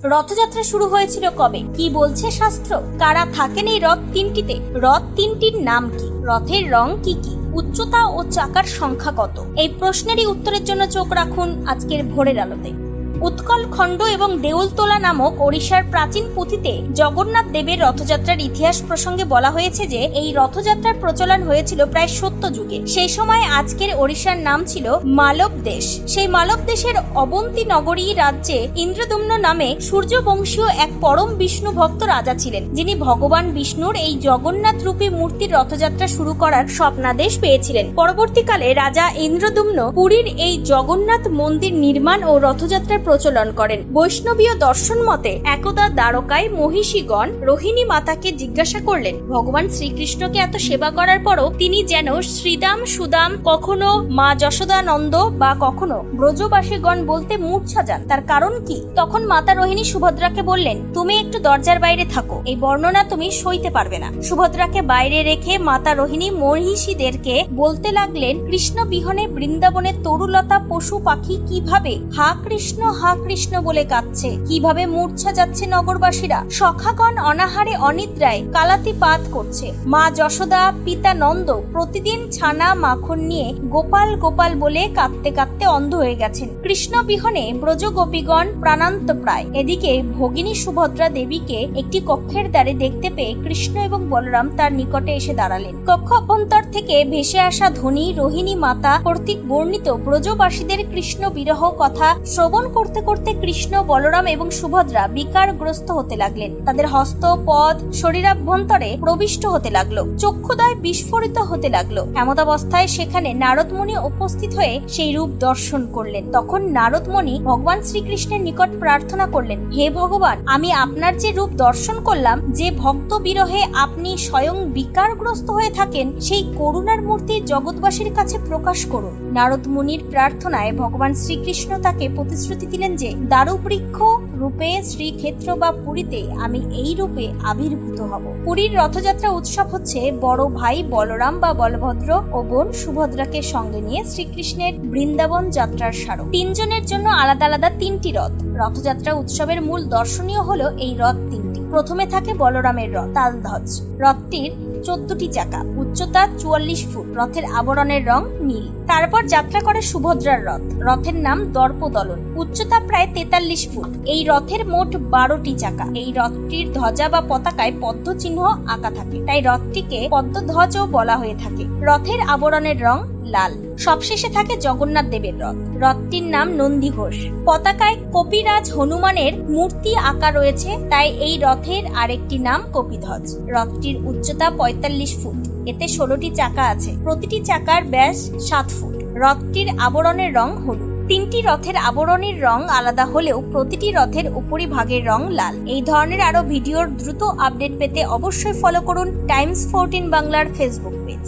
রথযাত্রা শুরু হয়েছিল কবে? কি বলছে শাস্ত্র? কারা থাকেন এই রথ তিনটিতে? রথ তিনটির নাম কি? রথের রং কি কি? উচ্চতা ও চাকার সংখ্যা কত? এই প্রশ্নেরই উত্তরের জন্য চোখ রাখুন আজকের ভোরের আলোতে। উৎকল খণ্ড এবং দেউলতোলা নামক ওড়িশার প্রাচীন পুঁথিতে জগন্নাথ দেবের রথযাত্রার ইতিহাস প্রসঙ্গে বলা হয়েছে যে এই রথযাত্রার প্রচলন হয়েছিল প্রায় সত্য যুগে। সেই সময় আজকের ওড়িশার নাম ছিল মালব দেশ। সেই মালব দেশের অবন্তী নগরী রাজ্যে ইন্দ্রদুম্ন নামে সূর্যবংশীয় এক পরম বিষ্ণু ভক্ত রাজা ছিলেন, যিনি ভগবান বিষ্ণুর এই জগন্নাথ রূপী মূর্তির রথযাত্রা শুরু করার স্বপ্নাদেশ পেয়েছিলেন। পরবর্তীকালে রাজা ইন্দ্রদুম্ন পুরীর এই জগন্নাথ মন্দির নির্মাণ ও রথযাত্রার প্রচলন করেন। বৈষ্ণবীয় দর্শন মতে একদা দ্বারকায় মহিষীগণ রোহিণী মাতাকে জিজ্ঞাসা করলেন, ভগবান শ্রীকৃষ্ণকে এত সেবা করার পরও তিনি যেন শ্রীদাম সুদাম, কখনো মা যশোদানন্দ বা কখনো ব্রজবাসীগণ বলতে মূর্ছা যান, তার কারণ কি? তখন মাতা রোহিণী সুভদ্রাকে বললেন, তুমি একটু দরজার বাইরে থাকো, এই বর্ণনা তুমি সইতে পারবে না। সুভদ্রাকে বাইরে রেখে মাতা রোহিণী মহিষীদেরকে বলতে লাগলেন, কৃষ্ণ বিহনে বৃন্দাবনের তরুলতা পশু পাখি কিভাবে হা কৃষ্ণ বলে কাঁদছে, কিভাবে মূর্ছা যাচ্ছে নগরবাসীরা। সখাগণ অনাহারে অনিদ্রায় কালাতিপাত করছে। মা যশোদা পিতা নন্দ প্রতিদিন ছানা মাখন নিয়ে গোপাল গোপাল বলে কাঁদতে কাঁদতে অন্ধ হয়ে গেছেন। কৃষ্ণ বিহনে ব্রজ গোপীগণ প্রাণান্ত প্রায়। এদিকে ভগিনী সুভদ্রা দেবীকে একটি কক্ষের দ্বারে দেখতে পেয়ে কৃষ্ণ এবং বলরাম তার নিকটে এসে দাঁড়ালেন। কক্ষ অভ্যন্তর থেকে ভেসে আসা ধ্বনি রোহিণী মাতা কর্তৃক বর্ণিত ব্রজবাসীদের কৃষ্ণ বিরহ কথা শ্রবণ করতে করতে কৃষ্ণ, বলরাম এবং সুভদ্রা বিকারগ্রস্ত হতে লাগলেন। তাদের হস্ত পদ শরীরাভ্যন্তরে প্রবিষ্ট হতে লাগলো, চক্ষুদয় বিস্ফোরিত হতে লাগলো। এমতাবস্থায় সেখানে নারদমুনি উপস্থিত হয়ে সেই রূপ দর্শন করলেন। তখন নারদমুনি ভগবান শ্রীকৃষ্ণের নিকট প্রার্থনা করলেন, হে ভগবান, আমি আপনার যে রূপ দর্শন করলাম, যে ভক্ত বিরহে আপনি স্বয়ং বিকারগ্রস্ত হয়ে থাকেন, সেই করুণার মূর্তি জগৎবাসীর কাছে প্রকাশ করুন। নারদমুনির প্রার্থনায় ভগবান শ্রীকৃষ্ণ তাকে প্রতিশ্রুতি দিলেন যে দারুবৃক্ষ রূপে শ্রীক্ষেত্র বা পুরীতে আমি এই রূপে আবির্ভূত হব। পুরীর রথযাত্রা উৎসব হচ্ছে বড় ভাই বলরাম বা বলভদ্র ও বোন সুভদ্রাকে সঙ্গে নিয়ে শ্রীকৃষ্ণের বৃন্দাবন যাত্রার স্মারক। তিনজনের জন্য আলাদা আলাদা তিনটি রথ। রথযাত্রা উৎসবের মূল দর্শনীয় হলো এই রথ তিনটি। প্রথমে থাকে বলরামের রথ তালধ্বজ। রথটির 14টি চাকা, উচ্চতা 44 ফুট, রথের আবরণের রং নীল। তারপর যাত্রা করে সুভদ্রার রথ। রথের নাম দর্পদলন, উচ্চতা প্রায় 43 ফুট। এই রথের মোট 12টি চাকা। এই রথটির ধ্বজা বা পতাকায় পদ্ম চিহ্ন আঁকা থাকে, তাই রথটিকে পদ্মধ্বজও বলা হয়ে থাকে। রথের আবরণের রং লাল। সবশেষে থাকে জগন্নাথ দেবের রথ। রথটির নাম নন্দীঘোষ। পতাকায় কপিরাজ হনুমানের মূর্তি আঁকা রয়েছে, তাই এই রথের আরেকটি নাম কপিধ্বজ। রথটির উচ্চতা 45 ফুট। এতে 16টি চাকা আছে, প্রতিটি চাকার ব্যাস 7 ফুট। রথটির আবরণের রং হলুদ। তিনটি রথের আবরণের রং আলাদা হলেও প্রতিটি রথের উপরিভাগের রং লাল। এই ধরনের আরো ভিডিওর দ্রুত আপডেট পেতে অবশ্যই ফলো করুন টাইমস 14 বাংলার ফেসবুক পেজ।